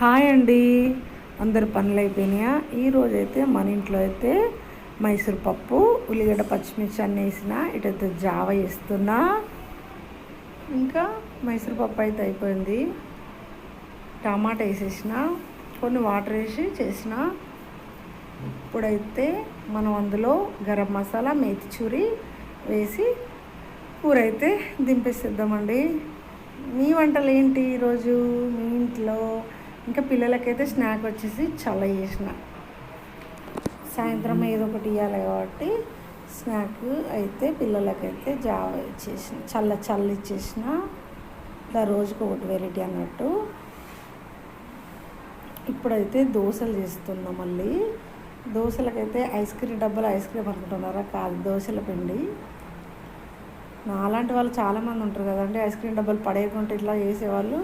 Hi అండి. అందరు పనులు అయిపోయినాయా? ఈరోజైతే మన ఇంట్లో అయితే మైసూర్ పప్పు, ఉల్లిగడ్డ, పచ్చిమిర్చి అన్నీ వేసిన, ఇటైతే జావ వేస్తున్నా. ఇంకా మైసూర్ పప్పు అయితే అయిపోయింది. టమాటా వేసేసిన, కొన్ని వాటర్ వేసి చేసిన. ఇప్పుడైతే మనం అందులో గరం మసాలా, మేతిచూరి వేసి కూర అయితే దింపేసేద్దామండి. మీ వంటలు ఏంటి ఈరోజు మీ ఇంట్లో? ఇంకా పిల్లలకైతే స్నాక్ వచ్చేసి చల్ల చేసిన. సాయంత్రం ఏదో ఒకటి ఇవ్వాలి కాబట్టి స్నాక్ అయితే పిల్లలకైతే జావ ఇచ్చేసిన, చల్ల ఇచ్చేసిన. ఇలా రోజుకు ఒకటి వెరైటీ అన్నట్టు. ఇప్పుడైతే దోశలు చేస్తున్నాం. మళ్ళీ దోశలకైతే ఐస్ క్రీమ్ అనుకుంటున్నారా? కాదు, దోశల పిండి. నాలాంటి వాళ్ళు చాలామంది ఉంటారు కదండి, ఐస్ క్రీమ్ డబ్బాలు పడేయకుండా ఇట్లా చేసేవాళ్ళు.